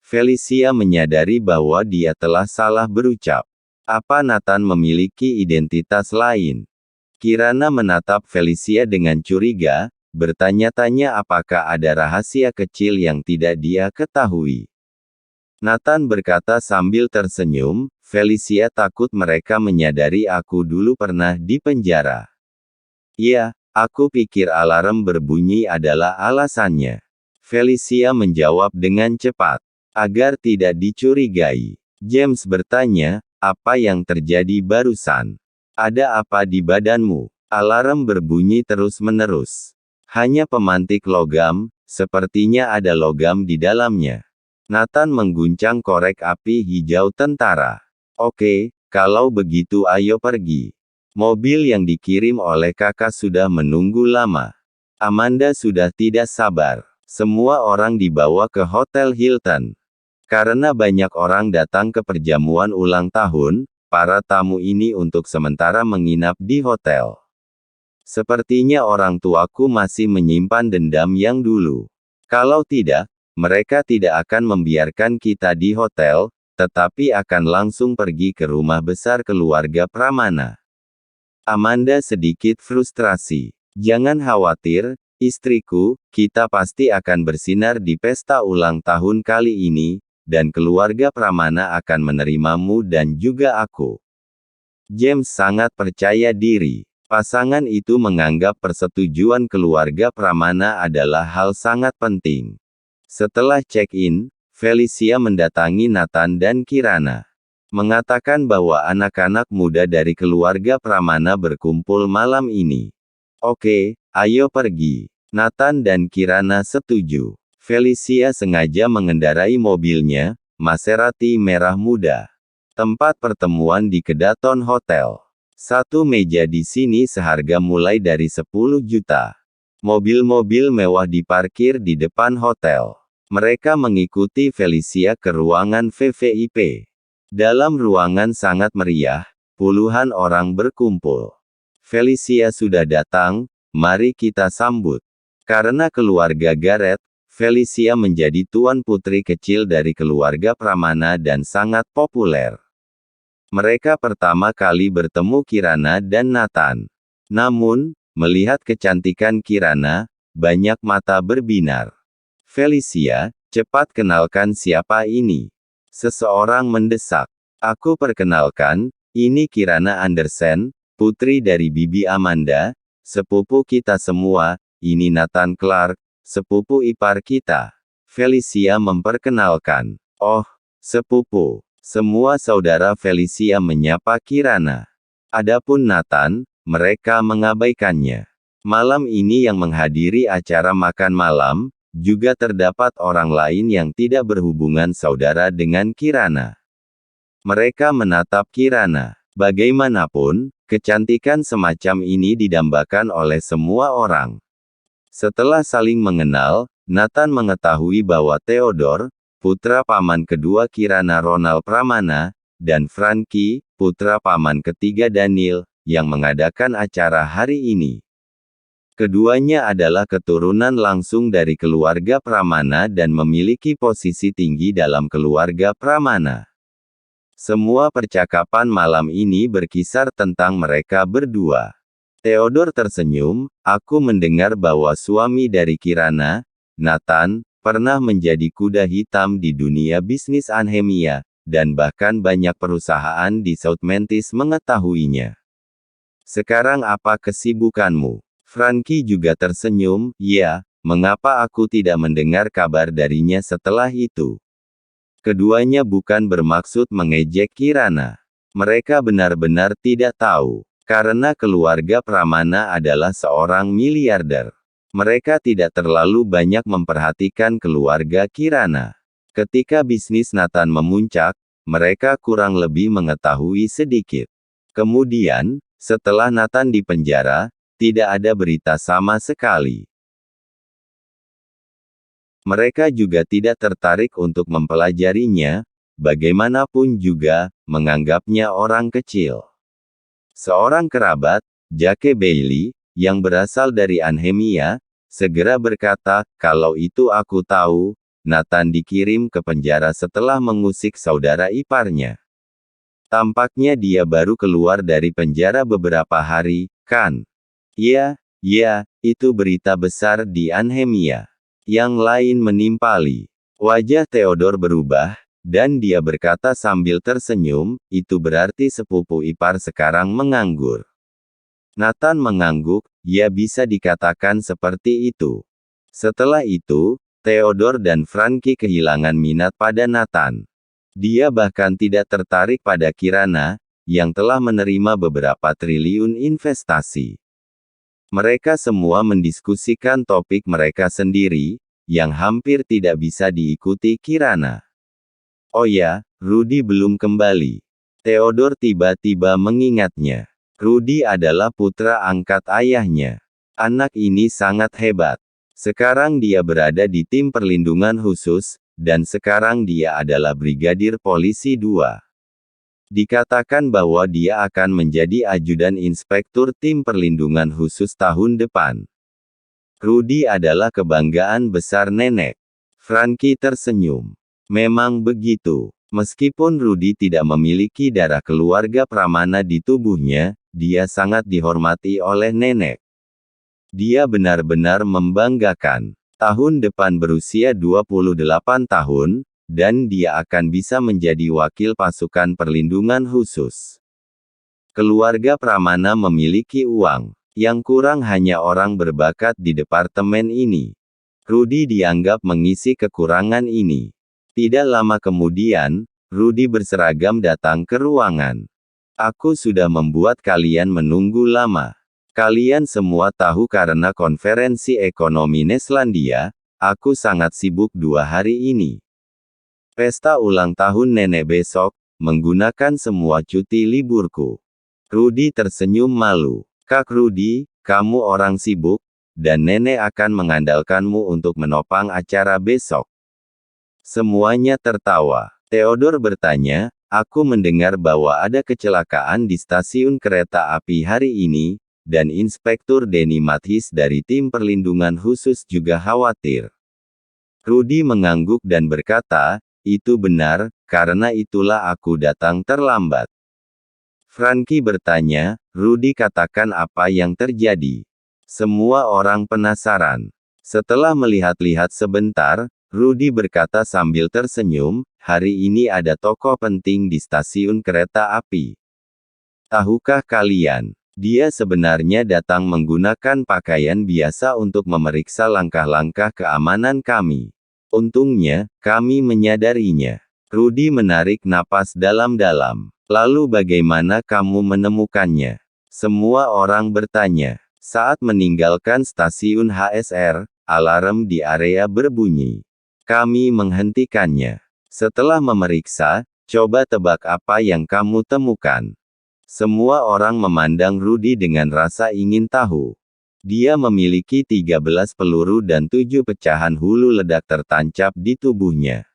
Felicia menyadari bahwa dia telah salah berucap. Apa Nathan memiliki identitas lain? Kirana menatap Felicia dengan curiga, bertanya-tanya apakah ada rahasia kecil yang tidak dia ketahui. Nathan berkata sambil tersenyum, Felicia takut mereka menyadari aku dulu pernah di penjara. Iya, aku pikir alarm berbunyi adalah alasannya. Felicia menjawab dengan cepat. Agar tidak dicurigai. James bertanya, apa yang terjadi barusan? Ada apa di badanmu? Alarm berbunyi terus-menerus. Hanya pemantik logam, sepertinya ada logam di dalamnya. Nathan mengguncang korek api hijau tentara. Oke, kalau begitu ayo pergi. Mobil yang dikirim oleh kakak sudah menunggu lama. Amanda sudah tidak sabar. Semua orang dibawa ke Hotel Hilton. Karena banyak orang datang ke perjamuan ulang tahun, para tamu ini untuk sementara menginap di hotel. Sepertinya orang tuaku masih menyimpan dendam yang dulu. Kalau tidak, mereka tidak akan membiarkan kita di hotel, tetapi akan langsung pergi ke rumah besar keluarga Pramana. Amanda sedikit frustrasi. Jangan khawatir, istriku, kita pasti akan bersinar di pesta ulang tahun kali ini, dan keluarga Pramana akan menerimamu dan juga aku. James sangat percaya diri. Pasangan itu menganggap persetujuan keluarga Pramana adalah hal sangat penting. Setelah check-in, Felicia mendatangi Nathan dan Kirana. Mengatakan bahwa anak-anak muda dari keluarga Pramana berkumpul malam ini. Oke, ayo pergi. Nathan dan Kirana setuju. Felicia sengaja mengendarai mobilnya, Maserati merah muda. Tempat pertemuan di Kedaton Hotel. Satu meja di sini seharga mulai dari 10 juta. Mobil-mobil mewah diparkir di depan hotel. Mereka mengikuti Felicia ke ruangan VVIP. Dalam ruangan sangat meriah, puluhan orang berkumpul. Felicia sudah datang, mari kita sambut. Karena keluarga Garrett, Felicia menjadi tuan putri kecil dari keluarga Pramana dan sangat populer. Mereka pertama kali bertemu Kirana dan Nathan. Namun, melihat kecantikan Kirana, banyak mata berbinar. Felicia, cepat kenalkan siapa ini. Seseorang mendesak. Aku perkenalkan, ini Kirana Andersen, putri dari Bibi Amanda, sepupu kita semua, ini Nathan Clark, sepupu ipar kita. Felicia memperkenalkan. Oh, sepupu. Semua saudara Felicia menyapa Kirana. Adapun Nathan, mereka mengabaikannya. Malam ini yang menghadiri acara makan malam, juga terdapat orang lain yang tidak berhubungan saudara dengan Kirana. Mereka menatap Kirana. Bagaimanapun, kecantikan semacam ini didambakan oleh semua orang. Setelah saling mengenal, Nathan mengetahui bahwa Theodore, putra paman kedua Kirana Ronald Pramana, dan Frankie, putra paman ketiga Daniel, yang mengadakan acara hari ini. Keduanya adalah keturunan langsung dari keluarga Pramana dan memiliki posisi tinggi dalam keluarga Pramana. Semua percakapan malam ini berkisar tentang mereka berdua. Theodore tersenyum, aku mendengar bahwa suami dari Kirana, Nathan, pernah menjadi kuda hitam di dunia bisnis Anhemia, dan bahkan banyak perusahaan di South Memphis mengetahuinya. Sekarang apa kesibukanmu? Frankie juga tersenyum, ya, mengapa aku tidak mendengar kabar darinya setelah itu? Keduanya bukan bermaksud mengejek Kirana. Mereka benar-benar tidak tahu. Karena keluarga Pramana adalah seorang miliarder. Mereka tidak terlalu banyak memperhatikan keluarga Kirana. Ketika bisnis Nathan memuncak, mereka kurang lebih mengetahui sedikit. Kemudian, setelah Nathan di penjara, tidak ada berita sama sekali. Mereka juga tidak tertarik untuk mempelajarinya, bagaimanapun juga, menganggapnya orang kecil. Seorang kerabat, Jake Bailey, yang berasal dari Anhemia, segera berkata, kalau itu aku tahu, Nathan dikirim ke penjara setelah mengusik saudara iparnya. Tampaknya dia baru keluar dari penjara beberapa hari, kan? Ya, itu berita besar di Anhemia. Yang lain menimpali. Wajah Theodore berubah, dan dia berkata sambil tersenyum, itu berarti sepupu ipar sekarang menganggur. Nathan mengangguk, ya bisa dikatakan seperti itu. Setelah itu, Theodore dan Frankie kehilangan minat pada Nathan. Dia bahkan tidak tertarik pada Kirana, yang telah menerima beberapa triliun investasi. Mereka semua mendiskusikan topik mereka sendiri, yang hampir tidak bisa diikuti Kirana. Oh ya, Rudy belum kembali. Theodore tiba-tiba mengingatnya. Rudy adalah putra angkat ayahnya. Anak ini sangat hebat. Sekarang dia berada di tim perlindungan khusus, dan sekarang dia adalah Brigadir Polisi 2. Dikatakan bahwa dia akan menjadi ajudan inspektur tim perlindungan khusus tahun depan. Rudy adalah kebanggaan besar nenek. Frankie tersenyum. Memang begitu. Meskipun Rudy tidak memiliki darah keluarga Pramana di tubuhnya, dia sangat dihormati oleh nenek. Dia benar-benar membanggakan. Tahun depan berusia 28 tahun, dan dia akan bisa menjadi wakil pasukan perlindungan khusus. Keluarga Pramana memiliki uang. Yang kurang hanya orang berbakat di departemen ini. Rudy dianggap mengisi kekurangan ini. Tidak lama kemudian, Rudy berseragam datang ke ruangan. Aku sudah membuat kalian menunggu lama. Kalian semua tahu karena konferensi ekonomi Neslandia, aku sangat sibuk 2 hari ini. Pesta ulang tahun nenek besok, menggunakan semua cuti liburku. Rudy tersenyum malu. Kak Rudy, kamu orang sibuk, dan nenek akan mengandalkanmu untuk menopang acara besok. Semuanya tertawa. Theodore bertanya, aku mendengar bahwa ada kecelakaan di stasiun kereta api hari ini, dan Inspektur Denny Mathis dari tim perlindungan khusus juga khawatir. Rudy mengangguk dan berkata, itu benar, karena itulah aku datang terlambat. Frankie bertanya, Rudy katakan apa yang terjadi. Semua orang penasaran. Setelah melihat-lihat sebentar, Rudy berkata sambil tersenyum, hari ini ada tokoh penting di stasiun kereta api. Tahukah kalian? Dia sebenarnya datang menggunakan pakaian biasa untuk memeriksa langkah-langkah keamanan kami. Untungnya, kami menyadarinya. Rudy menarik napas dalam-dalam. Lalu bagaimana kamu menemukannya? Semua orang bertanya. Saat meninggalkan stasiun HSR, alarm di area berbunyi. Kami menghentikannya. Setelah memeriksa, coba tebak apa yang kamu temukan. Semua orang memandang Rudy dengan rasa ingin tahu. Dia memiliki 13 peluru dan 7 pecahan hulu ledak tertancap di tubuhnya.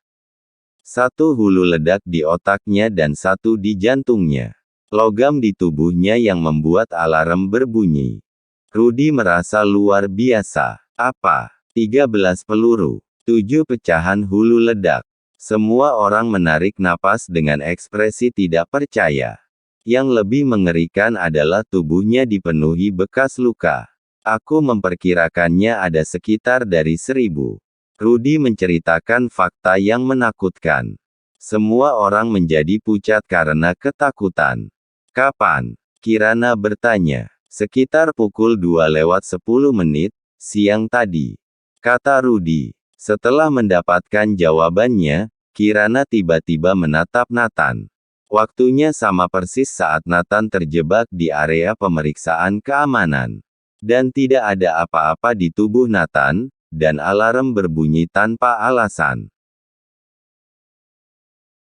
1 hulu ledak di otaknya dan 1 di jantungnya. Logam di tubuhnya yang membuat alarm berbunyi. Rudy merasa luar biasa. Apa? 13 peluru. 7 pecahan hulu ledak. Semua orang menarik napas dengan ekspresi tidak percaya. Yang lebih mengerikan adalah tubuhnya dipenuhi bekas luka. Aku memperkirakannya ada sekitar dari 1000. Rudy menceritakan fakta yang menakutkan. Semua orang menjadi pucat karena ketakutan. Kapan? Kirana bertanya. Sekitar pukul 2:10, siang tadi. Kata Rudy. Setelah mendapatkan jawabannya, Kirana tiba-tiba menatap Nathan. Waktunya sama persis saat Nathan terjebak di area pemeriksaan keamanan. Dan tidak ada apa-apa di tubuh Nathan, dan alarm berbunyi tanpa alasan.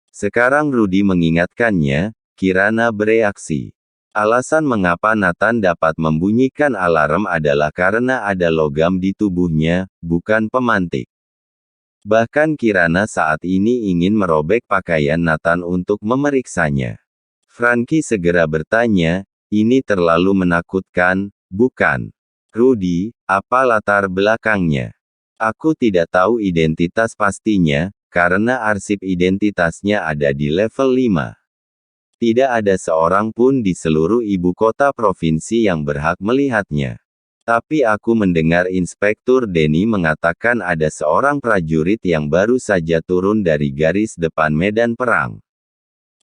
Sekarang Rudy mengingatkannya, Kirana bereaksi. Alasan mengapa Nathan dapat membunyikan alarm adalah karena ada logam di tubuhnya, bukan pemantik. Bahkan Kirana saat ini ingin merobek pakaian Nathan untuk memeriksanya. Frankie segera bertanya, ini terlalu menakutkan, bukan? Rudy, apa latar belakangnya? Aku tidak tahu identitas pastinya, karena arsip identitasnya ada di level 5. Tidak ada seorang pun di seluruh ibu kota provinsi yang berhak melihatnya. Tapi aku mendengar Inspektur Denny mengatakan ada seorang prajurit yang baru saja turun dari garis depan medan perang.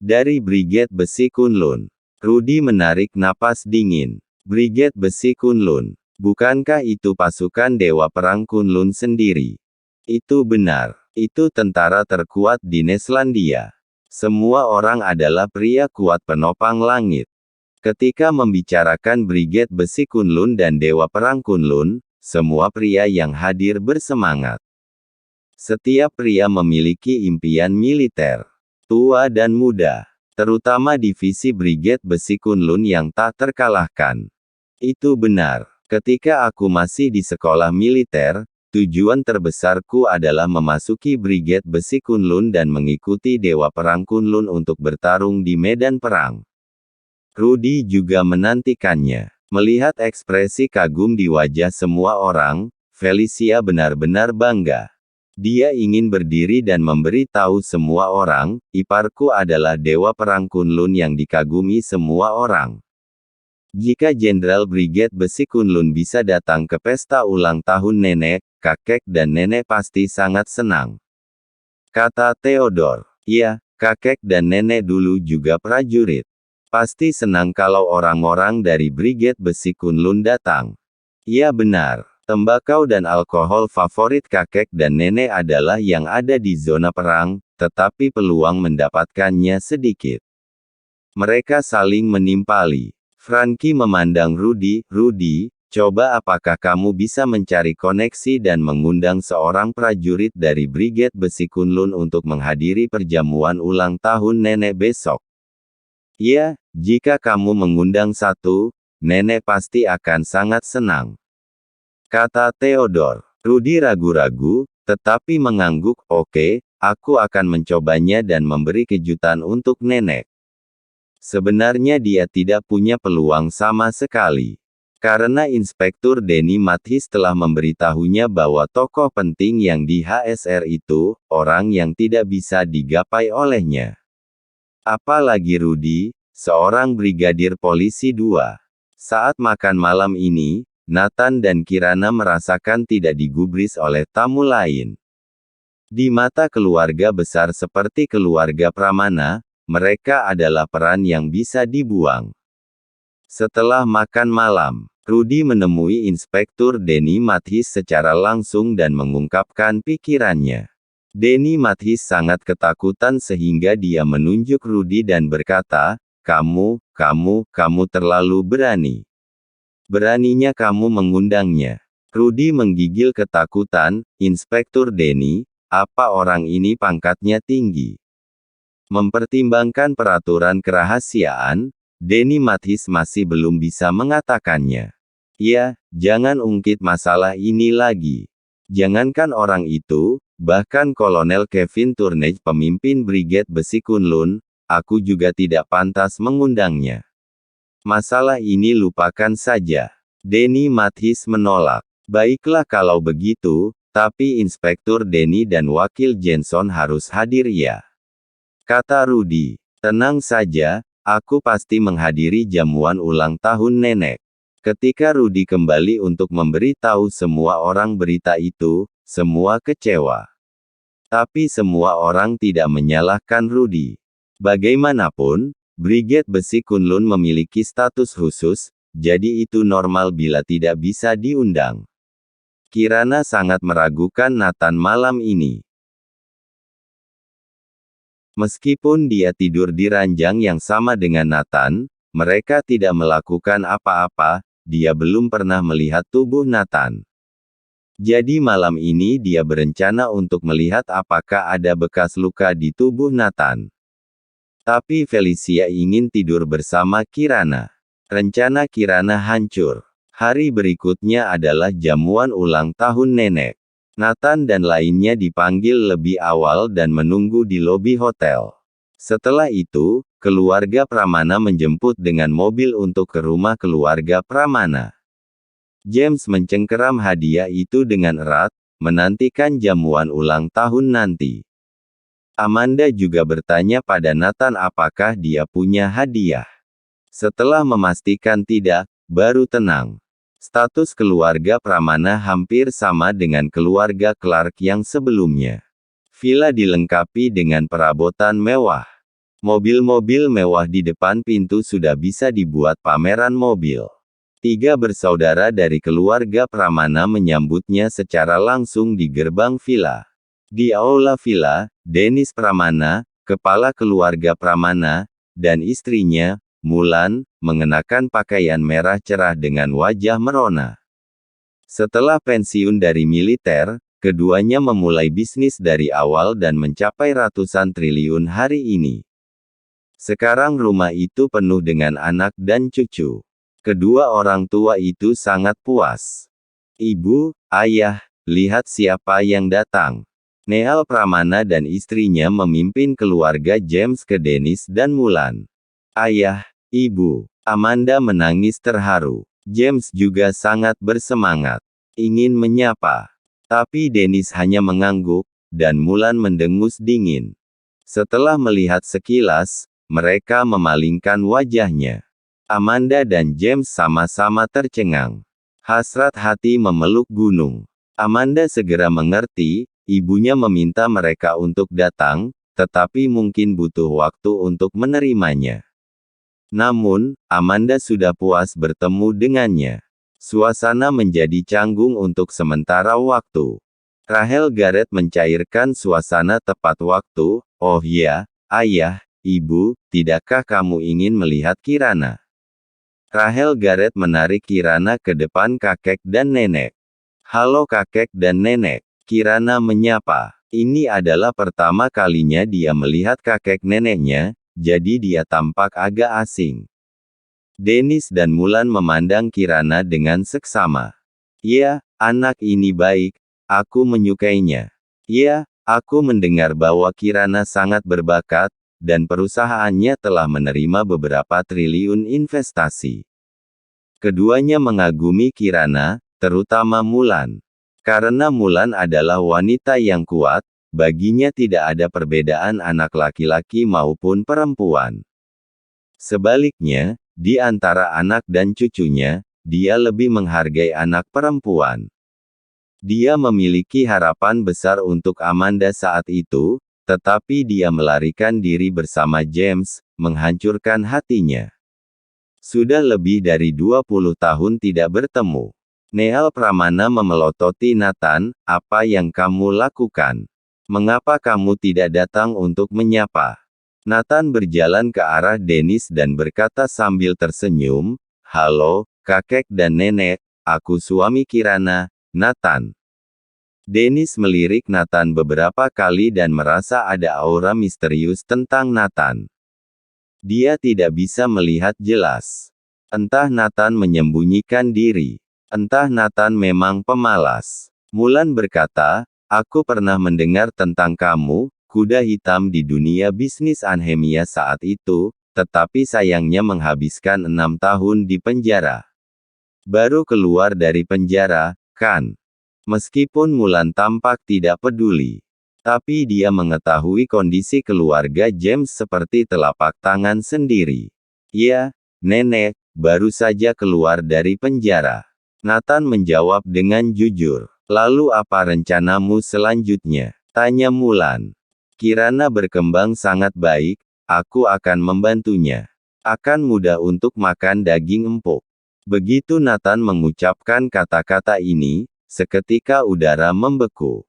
Dari Brigade Besi Kunlun. Rudy menarik napas dingin. Brigade Besi Kunlun. Bukankah itu pasukan Dewa Perang Kunlun sendiri? Itu benar. Itu tentara terkuat di Neslandia. Semua orang adalah pria kuat penopang langit. Ketika membicarakan Brigade Besi Kunlun dan Dewa Perang Kunlun, semua pria yang hadir bersemangat. Setiap pria memiliki impian militer. Tua dan muda. Terutama divisi Brigade Besi Kunlun yang tak terkalahkan. Itu benar. Ketika aku masih di sekolah militer, tujuan terbesarku adalah memasuki Brigade Besi Kunlun dan mengikuti Dewa Perang Kunlun untuk bertarung di medan perang. Rudy juga menantikannya. Melihat ekspresi kagum di wajah semua orang, Felicia benar-benar bangga. Dia ingin berdiri dan memberi tahu semua orang, iparku adalah Dewa Perang Kunlun yang dikagumi semua orang. Jika Jenderal Brigade Besi Kunlun bisa datang ke pesta ulang tahun nenek, kakek dan nenek pasti sangat senang. Kata Theodore. Iya, kakek dan nenek dulu juga prajurit. Pasti senang kalau orang-orang dari Brigade Besi Kunlun datang. Iya benar, tembakau dan alkohol favorit kakek dan nenek adalah yang ada di zona perang, tetapi peluang mendapatkannya sedikit. Mereka saling menimpali. Frankie memandang Rudy. Rudy, coba apakah kamu bisa mencari koneksi dan mengundang seorang prajurit dari Brigade Besi Kunlun untuk menghadiri perjamuan ulang tahun nenek besok? Ya, jika kamu mengundang satu, nenek pasti akan sangat senang. Kata Theodore. Rudy ragu-ragu, tetapi mengangguk. Oke, aku akan mencobanya dan memberi kejutan untuk nenek. Sebenarnya dia tidak punya peluang sama sekali. Karena Inspektur Denny Mathis telah memberitahunya bahwa tokoh penting yang di HSR itu, orang yang tidak bisa digapai olehnya. Apalagi Rudy, seorang brigadir polisi 2. Saat makan malam ini, Nathan dan Kirana merasakan tidak digubris oleh tamu lain. Di mata keluarga besar seperti keluarga Pramana, mereka adalah peran yang bisa dibuang. Setelah makan malam, Rudy menemui Inspektur Denny Mathis secara langsung dan mengungkapkan pikirannya. Denny Mathis sangat ketakutan sehingga dia menunjuk Rudy dan berkata, kamu terlalu berani. Beraninya kamu mengundangnya. Rudy menggigil ketakutan. Inspektur Denny, apa orang ini pangkatnya tinggi? Mempertimbangkan peraturan kerahasiaan, Denny Mathis masih belum bisa mengatakannya. Ya, jangan ungkit masalah ini lagi. Jangankan orang itu, bahkan Kolonel Kevin Turnage pemimpin Brigade Besi Kunlun, aku juga tidak pantas mengundangnya. Masalah ini lupakan saja. Denny Mathis menolak. Baiklah kalau begitu, tapi Inspektur Denny dan Wakil Jenson harus hadir ya. Kata Rudy. Tenang saja, aku pasti menghadiri jamuan ulang tahun nenek. Ketika Rudy kembali untuk memberi tahu semua orang berita itu, semua kecewa. Tapi semua orang tidak menyalahkan Rudy. Bagaimanapun, Brigade Besi Kunlun memiliki status khusus, jadi itu normal bila tidak bisa diundang. Kirana sangat meragukan Nathan malam ini. Meskipun dia tidur di ranjang yang sama dengan Nathan, mereka tidak melakukan apa-apa, dia belum pernah melihat tubuh Nathan. Jadi malam ini dia berencana untuk melihat apakah ada bekas luka di tubuh Nathan. Tapi Felicia ingin tidur bersama Kirana. Rencana Kirana hancur. Hari berikutnya adalah jamuan ulang tahun nenek. Nathan dan lainnya dipanggil lebih awal dan menunggu di lobi hotel. Setelah itu, keluarga Pramana menjemput dengan mobil untuk ke rumah keluarga Pramana. James mencengkeram hadiah itu dengan erat, menantikan jamuan ulang tahun nanti. Amanda juga bertanya pada Nathan apakah dia punya hadiah. Setelah memastikan tidak, baru tenang. Status keluarga Pramana hampir sama dengan keluarga Clark yang sebelumnya. Villa dilengkapi dengan perabotan mewah. Mobil-mobil mewah di depan pintu sudah bisa dibuat pameran mobil. 3 bersaudara dari keluarga Pramana menyambutnya secara langsung di gerbang villa. Di aula villa, Dennis Pramana, kepala keluarga Pramana, dan istrinya, Mulan, mengenakan pakaian merah cerah dengan wajah merona. Setelah pensiun dari militer, keduanya memulai bisnis dari awal dan mencapai ratusan triliun hari ini. Sekarang rumah itu penuh dengan anak dan cucu. Kedua orang tua itu sangat puas. Ibu, ayah, lihat siapa yang datang. Neal Pramana dan istrinya memimpin keluarga James ke Dennis dan Mulan. Ayah, ibu, Amanda menangis terharu. James juga sangat bersemangat. Ingin menyapa. Tapi Dennis hanya mengangguk, dan Mulan mendengus dingin. Setelah melihat sekilas, mereka memalingkan wajahnya. Amanda dan James sama-sama tercengang. Hasrat hati memeluk gunung. Amanda segera mengerti, ibunya meminta mereka untuk datang, tetapi mungkin butuh waktu untuk menerimanya. Namun, Amanda sudah puas bertemu dengannya. Suasana menjadi canggung untuk sementara waktu. Rachel Garrett mencairkan suasana tepat waktu. Oh ya, ayah, ibu, tidakkah kamu ingin melihat Kirana? Rachel Garrett menarik Kirana ke depan kakek dan nenek. Halo kakek dan nenek, Kirana menyapa. Ini adalah pertama kalinya dia melihat kakek neneknya, jadi dia tampak agak asing. Dennis dan Mulan memandang Kirana dengan seksama. Ya, anak ini baik, aku menyukainya. Ya, aku mendengar bahwa Kirana sangat berbakat, dan perusahaannya telah menerima beberapa triliun investasi. Keduanya mengagumi Kirana, terutama Mulan. Karena Mulan adalah wanita yang kuat, baginya tidak ada perbedaan anak laki-laki maupun perempuan. Sebaliknya, di antara anak dan cucunya, dia lebih menghargai anak perempuan. Dia memiliki harapan besar untuk Amanda saat itu, tetapi dia melarikan diri bersama James, menghancurkan hatinya. Sudah lebih dari 20 tahun tidak bertemu. Neal Pramana memelototi Nathan, apa yang kamu lakukan? Mengapa kamu tidak datang untuk menyapa? Nathan berjalan ke arah Dennis dan berkata sambil tersenyum, halo, kakek dan nenek, aku suami Kirana, Nathan. Dennis melirik Nathan beberapa kali dan merasa ada aura misterius tentang Nathan. Dia tidak bisa melihat jelas. Entah Nathan menyembunyikan diri. Entah Nathan memang pemalas. Mulan berkata, aku pernah mendengar tentang kamu, kuda hitam di dunia bisnis Anhemia saat itu, tetapi sayangnya menghabiskan 6 tahun di penjara. Baru keluar dari penjara, kan? Meskipun Mulan tampak tidak peduli. Tapi dia mengetahui kondisi keluarga James seperti telapak tangan sendiri. Ya, nenek, baru saja keluar dari penjara. Nathan menjawab dengan jujur. Lalu apa rencanamu selanjutnya? Tanya Mulan. Kirana berkembang sangat baik, aku akan membantunya. Akan mudah untuk makan daging empuk. Begitu Nathan mengucapkan kata-kata ini, seketika udara membeku.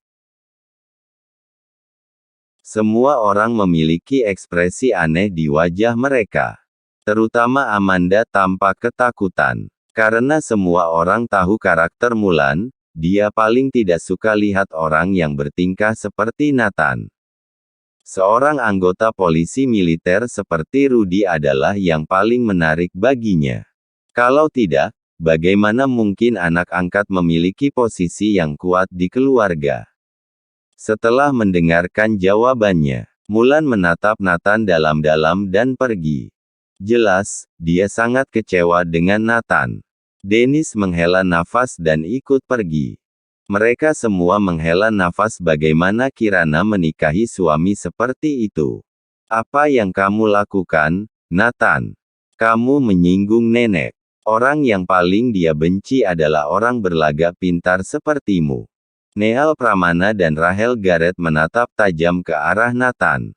Semua orang memiliki ekspresi aneh di wajah mereka. Terutama Amanda tampak ketakutan. Karena semua orang tahu karakter Mulan, dia paling tidak suka lihat orang yang bertingkah seperti Nathan. Seorang anggota polisi militer seperti Rudy adalah yang paling menarik baginya. Kalau tidak, bagaimana mungkin anak angkat memiliki posisi yang kuat di keluarga? Setelah mendengarkan jawabannya, Mulan menatap Nathan dalam-dalam dan pergi. Jelas, dia sangat kecewa dengan Nathan. Dennis menghela nafas dan ikut pergi. Mereka semua menghela nafas. Bagaimana Kirana menikahi suami seperti itu? Apa yang kamu lakukan, Nathan? Kamu menyinggung nenek. Orang yang paling dia benci adalah orang berlagak pintar sepertimu. Neal Pramana dan Rahel Garrett menatap tajam ke arah Nathan.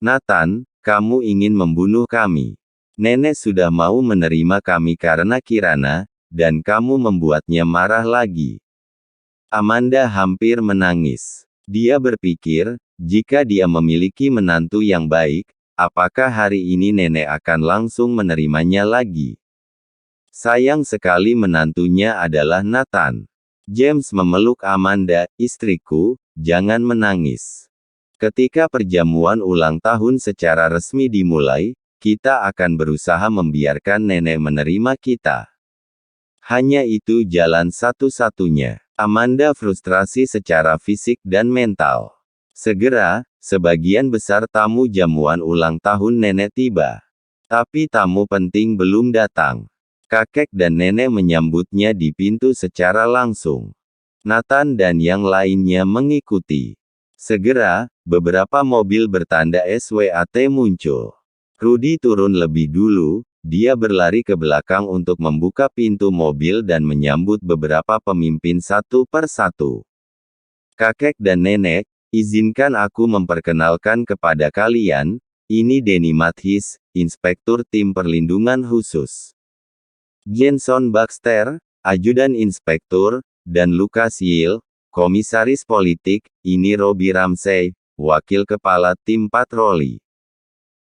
Nathan, kamu ingin membunuh kami. Nenek sudah mau menerima kami karena Kirana, dan kamu membuatnya marah lagi. Amanda hampir menangis. Dia berpikir, jika dia memiliki menantu yang baik, apakah hari ini nenek akan langsung menerimanya lagi? Sayang sekali menantunya adalah Nathan. James memeluk Amanda, istriku, jangan menangis. Ketika perjamuan ulang tahun secara resmi dimulai, kita akan berusaha membiarkan nenek menerima kita. Hanya itu jalan satu-satunya. Amanda frustrasi secara fisik dan mental. Segera, sebagian besar tamu jamuan ulang tahun nenek tiba. Tapi tamu penting belum datang. Kakek dan nenek menyambutnya di pintu secara langsung. Nathan dan yang lainnya mengikuti. Segera, beberapa mobil bertanda SWAT muncul. Rudy turun lebih dulu, dia berlari ke belakang untuk membuka pintu mobil dan menyambut beberapa pemimpin satu per satu. Kakek dan nenek, izinkan aku memperkenalkan kepada kalian, ini Denny Mathis, Inspektur Tim Perlindungan Khusus. Jenson Baxter, Ajudan Inspektur, dan Lucas Yale, Komisaris Politik, ini Robbie Ramsey, Wakil Kepala Tim Patroli.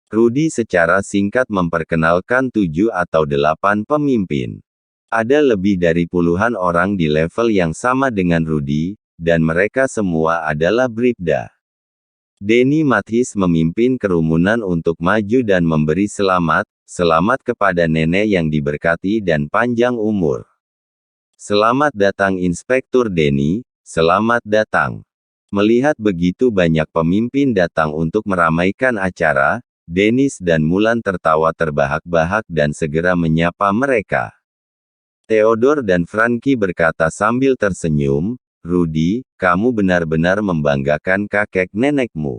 Rudy secara singkat memperkenalkan 7 atau 8 pemimpin. Ada lebih dari puluhan orang di level yang sama dengan Rudy, dan mereka semua adalah Bribda. Denny Mathis memimpin kerumunan untuk maju dan memberi selamat kepada nenek yang diberkati dan panjang umur. Selamat datang Inspektur Denny, selamat datang. Melihat begitu banyak pemimpin datang untuk meramaikan acara, Dennis dan Mulan tertawa terbahak-bahak dan segera menyapa mereka. Theodore dan Frankie berkata sambil tersenyum, Rudy, kamu benar-benar membanggakan kakek nenekmu.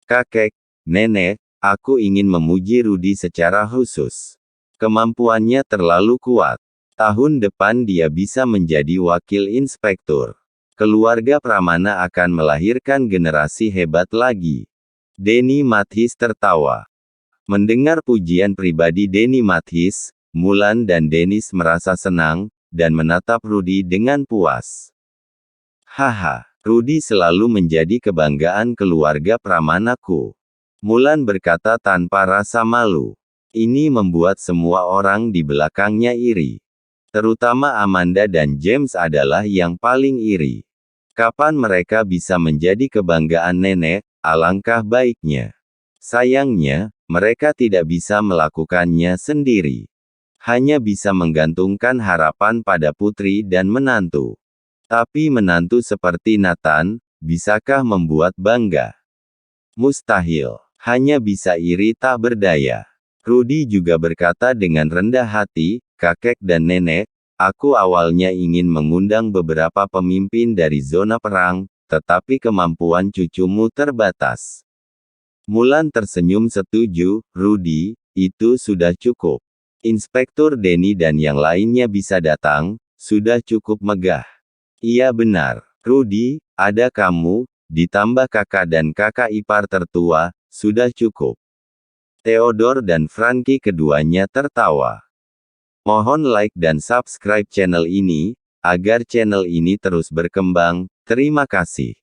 Kakek, nenek, aku ingin memuji Rudy secara khusus. Kemampuannya terlalu kuat. Tahun depan dia bisa menjadi wakil inspektur. Keluarga Pramana akan melahirkan generasi hebat lagi. Denny Mathis tertawa. Mendengar pujian pribadi Denny Mathis, Mulan dan Dennis merasa senang, dan menatap Rudy dengan puas. Haha, Rudy selalu menjadi kebanggaan keluarga Pramanaku. Mulan berkata tanpa rasa malu. Ini membuat semua orang di belakangnya iri. Terutama Amanda dan James adalah yang paling iri. Kapan mereka bisa menjadi kebanggaan nenek, alangkah baiknya. Sayangnya, mereka tidak bisa melakukannya sendiri. Hanya bisa menggantungkan harapan pada putri dan menantu. Tapi menantu seperti Nathan, bisakah membuat bangga? Mustahil. Hanya bisa iri tak berdaya. Rudy juga berkata dengan rendah hati, kakek dan nenek, aku awalnya ingin mengundang beberapa pemimpin dari zona perang, tetapi kemampuan cucumu terbatas. Mulan tersenyum setuju, Rudy, itu sudah cukup. Inspektur Denny dan yang lainnya bisa datang, sudah cukup megah. Iya benar, Rudy, ada kamu, ditambah kakak dan kakak ipar tertua, sudah cukup. Theodore dan Frankie keduanya tertawa. Mohon like dan subscribe channel ini, agar channel ini terus berkembang, terima kasih.